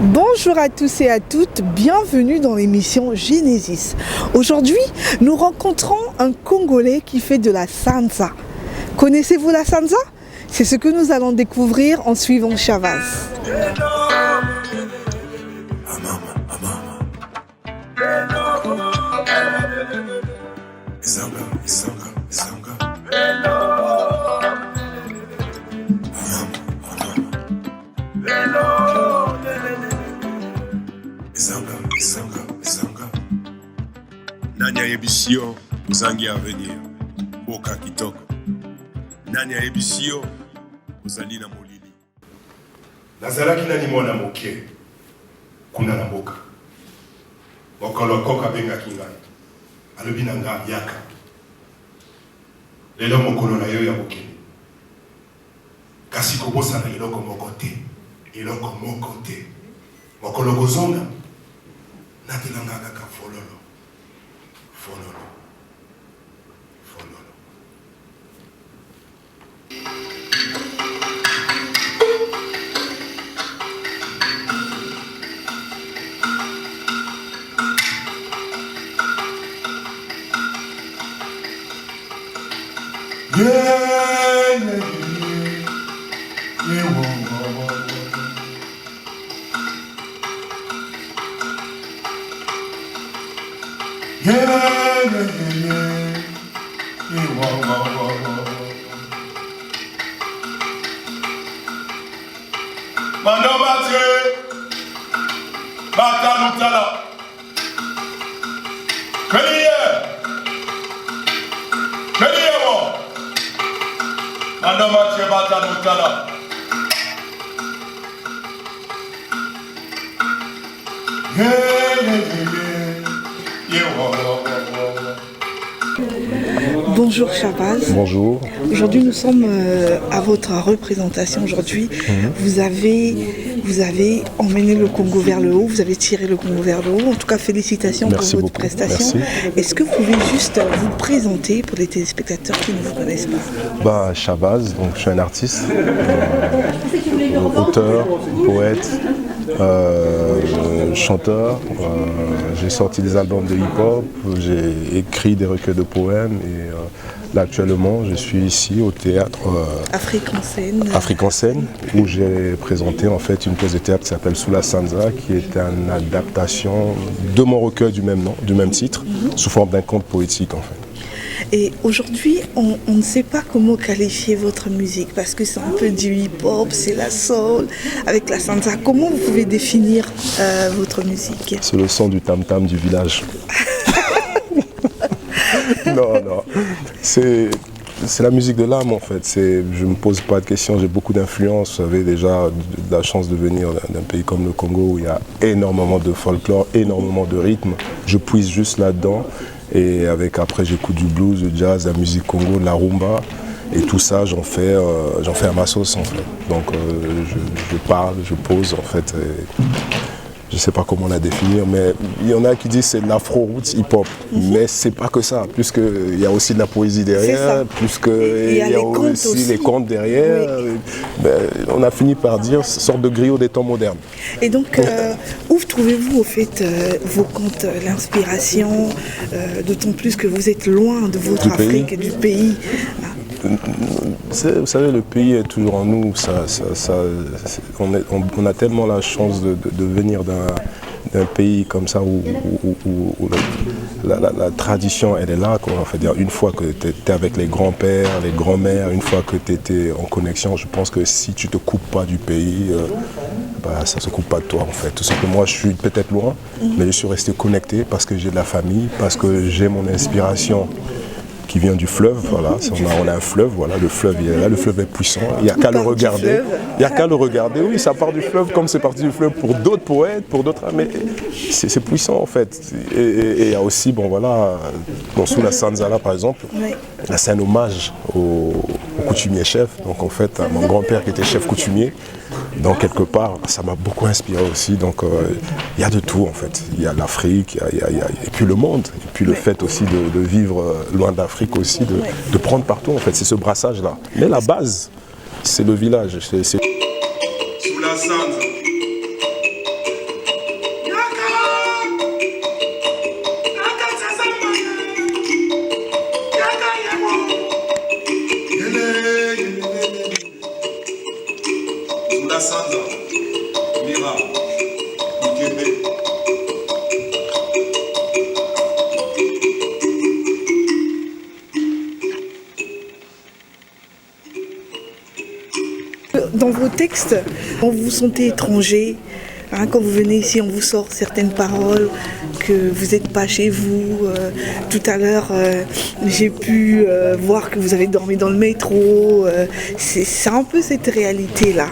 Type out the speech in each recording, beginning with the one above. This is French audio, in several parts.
Bonjour à tous et à toutes, bienvenue dans l'émission Genesis. Aujourd'hui, nous rencontrons un Congolais qui fait de la salsa. Connaissez-vous la salsa? C'est ce que nous allons découvrir en suivant Chavaz. Nani ayebisio uzangi avenir boka kitoko nani ayebisio uzali na molili nazalaki nani mwana moke kuna na boka mokolo koka bengaki ngai alobi na nga yaka lelo mokolo na yo ya bokeni kasi kobosana eloko moko te mokolo kozonga natelanga kaka fololo. Bonjour Chavaz. Bonjour. Aujourd'hui nous sommes à votre représentation. Aujourd'hui vous avez emmené le Congo vers le haut, vous avez tiré le Congo vers le haut. En tout cas félicitations pour votre prestation. Est-ce que vous pouvez juste vous présenter pour les téléspectateurs qui ne vous connaissent pas? Chavaz, donc je suis un artiste, auteur, poète, chanteur. J'ai sorti des albums de hip-hop, j'ai écrit des recueils de poèmes et là actuellement je suis ici au théâtre Afrique en scène où j'ai présenté en fait une pièce de théâtre qui s'appelle Sous la Sanza, qui est une adaptation de mon recueil du même nom, du même titre, sous forme d'un conte poétique en fait. Et aujourd'hui, on ne sait pas comment qualifier votre musique parce que c'est un peu du hip-hop, c'est la soul, avec la salsa. Comment vous pouvez définir votre musique? C'est le son du tam-tam du village. Non. C'est la musique de l'âme en fait. Je ne me pose pas de questions, j'ai beaucoup d'influence. J'avais déjà la chance de venir d'un pays comme le Congo où il y a énormément de folklore, énormément de rythme. Je puise juste là-dedans. Et après j'écoute du blues, du jazz, la musique Congo, de la rumba. Et tout ça j'en fais à ma sauce en fait. Donc je parle, je pose en fait. Je ne sais pas comment la définir, mais il y en a qui disent c'est de l'afro-roots hip-hop. Mais c'est pas que ça, puisqu'il y a aussi de la poésie derrière, puisqu'il y a aussi les contes derrière. Oui. On a fini par dire sorte de griot des temps modernes. Et donc, où trouvez-vous au fait vos contes, l'inspiration, d'autant plus que vous êtes loin de votre Afrique et du pays? Vous savez, le pays est toujours en nous. On a tellement la chance de venir d'un pays comme ça où la tradition elle est là. Une fois que tu étais avec les grands-pères, les grands-mères, une fois que tu étais en connexion, je pense que si tu ne te coupes pas du pays, ça ne se coupe pas de toi en fait. Tout simplement, moi je suis peut-être loin, mais je suis resté connecté parce que j'ai de la famille, parce que j'ai mon inspiration qui vient du fleuve, voilà. On a un fleuve, voilà, le fleuve il est là, le fleuve est puissant, il n'y a qu'à le regarder. Il n'y a qu'à le regarder, oui, ça part du fleuve comme c'est parti du fleuve pour d'autres poètes, pour d'autres, mais c'est puissant en fait. Et il y a aussi, sous la Sanzala par exemple, là c'est un hommage au coutumier chef, donc en fait à mon grand-père qui était chef coutumier, Donc quelque part, ça m'a beaucoup inspiré aussi. Donc il y a de tout en fait. Il y a l'Afrique, et puis le monde, et puis le fait aussi de vivre loin d'Afrique aussi, de prendre partout en fait. C'est ce brassage-là. Mais la base, c'est le village. C'est... Sous la Sanza. Dans vos textes, quand vous vous sentez étranger, quand vous venez ici, on vous sort certaines paroles que vous n'êtes pas chez vous. Tout à l'heure, j'ai pu voir que vous avez dormi dans le métro. C'est un peu cette réalité-là.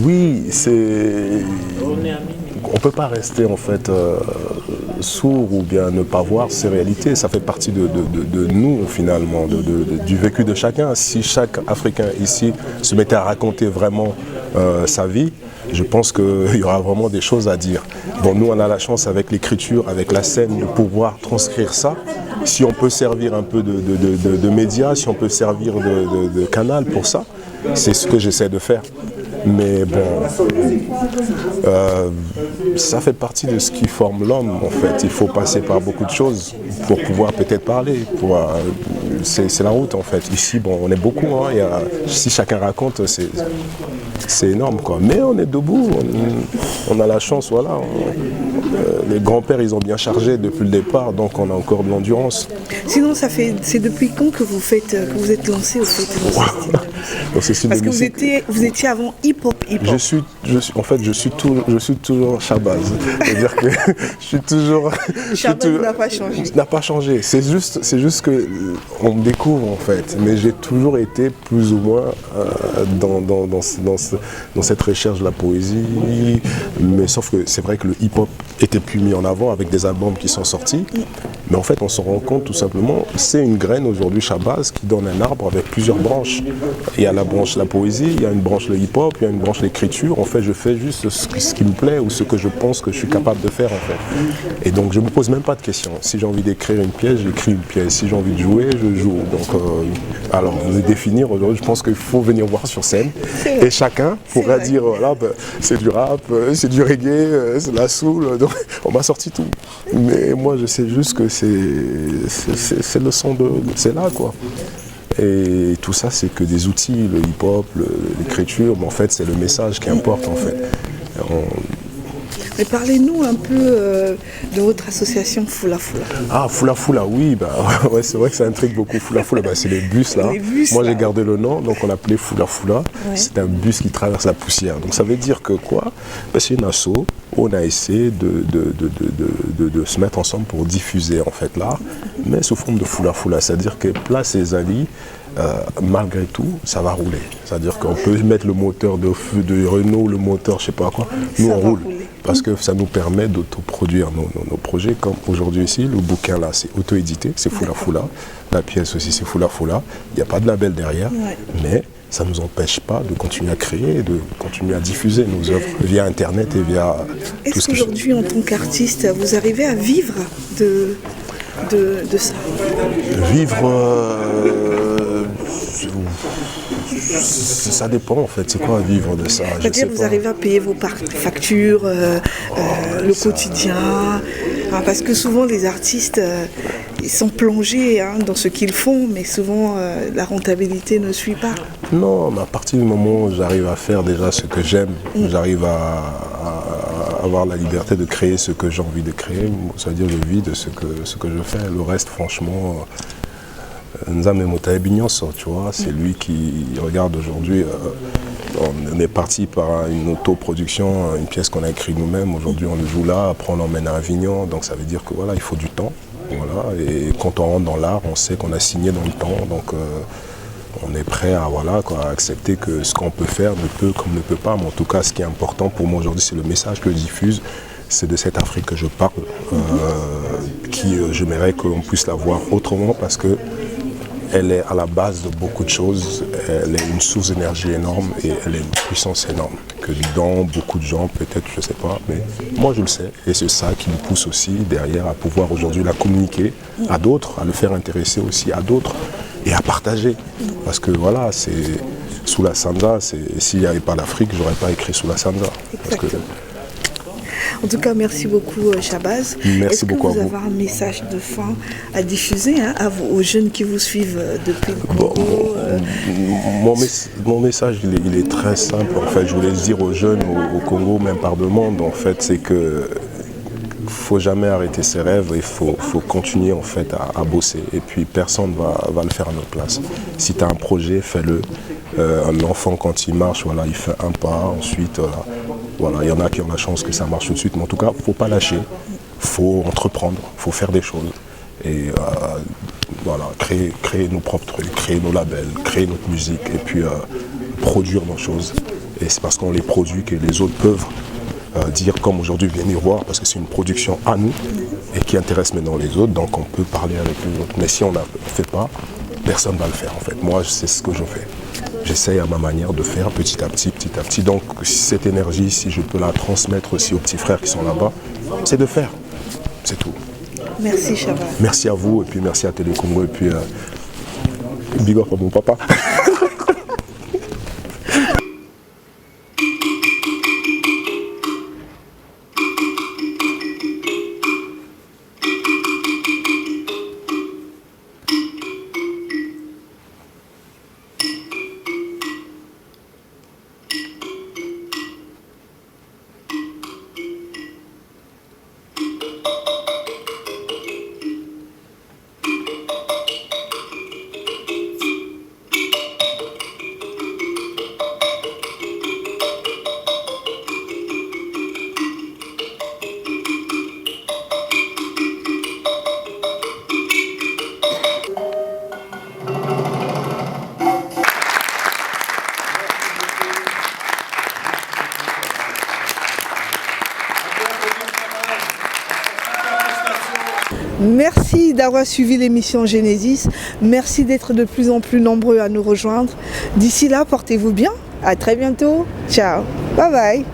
Oui, c'est... On ne peut pas rester en fait sourd ou bien ne pas voir ces réalités. Ça fait partie de nous finalement, du vécu de chacun. Si chaque Africain ici se mettait à raconter vraiment sa vie, je pense qu'il y aura vraiment des choses à dire. Bon, nous on a la chance avec l'écriture, avec la scène, de pouvoir transcrire ça. Si on peut servir un peu de médias, si on peut servir de canal pour ça, c'est ce que j'essaie de faire. Mais bon, ça fait partie de ce qui forme l'homme en fait. Il faut passer par beaucoup de choses pour pouvoir peut-être parler. C'est la route en fait. Ici, bon, on est beaucoup. Hein, si chacun raconte, c'est énorme quoi. Mais on est debout. On a la chance, voilà. Les grands-pères, ils ont bien chargé depuis le départ, donc on a encore de l'endurance. Sinon, c'est depuis quand que vous êtes lancé au fait dans ce style de musique? Parce que vous étiez avant hip-hop. Je suis toujours Shabazz. C'est-à-dire que je suis toujours... Shabazz n'a pas changé. N'a pas changé. C'est juste que on me découvre en fait. Mais j'ai toujours été plus ou moins dans cette recherche de la poésie. Mais sauf que c'est vrai que le hip-hop était plus mis en avant avec des albums qui sont sortis. Mais en fait, on se rend compte tout simplement, c'est une graine aujourd'hui, Shabazz, qui donne un arbre avec plusieurs branches. Il y a la branche la poésie, il y a une branche le hip-hop, il y a une branche l'écriture. En fait, je fais juste ce qui me plaît ou ce que je pense que je suis capable de faire en fait. Et donc, je me pose même pas de questions. Si j'ai envie d'écrire une pièce, j'écris une pièce. Si j'ai envie de jouer, je joue. Donc, alors, me définir aujourd'hui, je pense qu'il faut venir voir sur scène. Et chacun pourra dire, voilà, c'est du rap, c'est du reggae, c'est de la soul. Donc, on m'a sorti tout. Mais moi, je sais juste que c'est le son de... C'est là, quoi. Et tout ça, c'est que des outils, le hip-hop, l'écriture, mais en fait, c'est le message qui importe, en fait. Mais parlez-nous un peu de votre association Fula Fula. Ah, Fula Fula, oui, ouais, c'est vrai que ça intrigue beaucoup. Fula Fula, c'est les bus là. Moi, j'ai gardé le nom, donc on l'appelait Fula Fula. Ouais. C'est un bus qui traverse la poussière. Donc ça veut dire que quoi? C'est une asso. On a essayé de se mettre ensemble pour diffuser en fait l'art, mais sous forme de Fula Fula. C'est-à-dire que place et avis, malgré tout, ça va rouler. C'est-à-dire qu'on peut mettre le moteur de Renault, le moteur, je sais pas quoi. Nous, on roule. Parce que ça nous permet d'autoproduire nos projets, comme aujourd'hui ici, le bouquin là, c'est auto-édité, c'est Fula Fula. La pièce aussi, c'est Fula Fula. Il n'y a pas de label derrière, mais ça ne nous empêche pas de continuer à créer, de continuer à diffuser nos œuvres via Internet et via tout ce que... Est-ce qu'aujourd'hui, en tant qu'artiste, vous arrivez à vivre de ça? Vivre... ça dépend en fait, c'est quoi vivre de ça? C'est-à-dire vous arrivez à payer vos factures, le quotidien, parce que souvent les artistes ils sont plongés dans ce qu'ils font, mais souvent la rentabilité ne suit pas. Non, mais à partir du moment où j'arrive à faire déjà ce que j'aime, j'arrive à avoir la liberté de créer ce que j'ai envie de créer, c'est-à-dire je vis de ce que je fais. Le reste, franchement... Nzambe Motaebinyoso, tu vois, c'est lui qui regarde aujourd'hui. On est parti par une autoproduction, une pièce qu'on a écrite nous-mêmes. Aujourd'hui, on le joue là. Après, on l'emmène à Avignon. Donc, ça veut dire que voilà, il faut du temps. Voilà. Et quand on rentre dans l'art, on sait qu'on a signé dans le temps. Donc, on est prêt à accepter que ce qu'on peut faire ne peut comme ne peut pas. Mais en tout cas, ce qui est important pour moi aujourd'hui, c'est le message que je diffuse. C'est de cette Afrique que je parle, qui j'aimerais qu'on puisse la voir autrement parce que elle est à la base de beaucoup de choses. Elle est une source d'énergie énorme et elle est une puissance énorme. Que dans beaucoup de gens, peut-être, je ne sais pas, mais moi je le sais. Et c'est ça qui nous pousse aussi derrière à pouvoir aujourd'hui la communiquer à d'autres, à le faire intéresser aussi à d'autres et à partager. Parce que voilà, c'est Sous la Sanza, s'il n'y avait pas l'Afrique, je n'aurais pas écrit Sous la Sanza. En tout cas, merci beaucoup Shabazz. Merci beaucoup à vous. Est-ce que vous avez un message de fin à diffuser aux jeunes qui vous suivent depuis le Congo? Mon message, il est très simple. En fait, je voulais dire aux jeunes au Congo, même par demande, en fait, c'est que faut jamais arrêter ses rêves, il faut continuer en fait à bosser et puis personne va le faire à notre place. Si tu as un projet, fais-le. Un enfant quand il marche, voilà, il fait un pas, ensuite voilà, il y en a qui ont la chance que ça marche tout de suite, mais en tout cas, il ne faut pas lâcher, il faut entreprendre, il faut faire des choses et voilà, créer nos propres trucs, créer nos labels, créer notre musique et puis produire nos choses. Et c'est parce qu'on les produit que les autres peuvent dire comme aujourd'hui venez voir parce que c'est une production à nous et qui intéresse maintenant les autres, donc on peut parler avec les autres. Mais si on ne fait pas, personne ne va le faire en fait. Moi c'est ce que je fais. J'essaye à ma manière de faire petit à petit. Donc cette énergie, si je peux la transmettre aussi aux petits frères qui sont là-bas, c'est de faire. C'est tout. Merci Shabazz. Merci à vous et puis merci à Télé Congo et puis big up à mon papa. Merci d'avoir suivi l'émission Genesis. Merci d'être de plus en plus nombreux à nous rejoindre. D'ici là, portez-vous bien. À très bientôt. Ciao. Bye bye.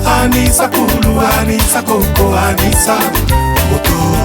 Anisa kulu, Anisa koko, Anisa moto.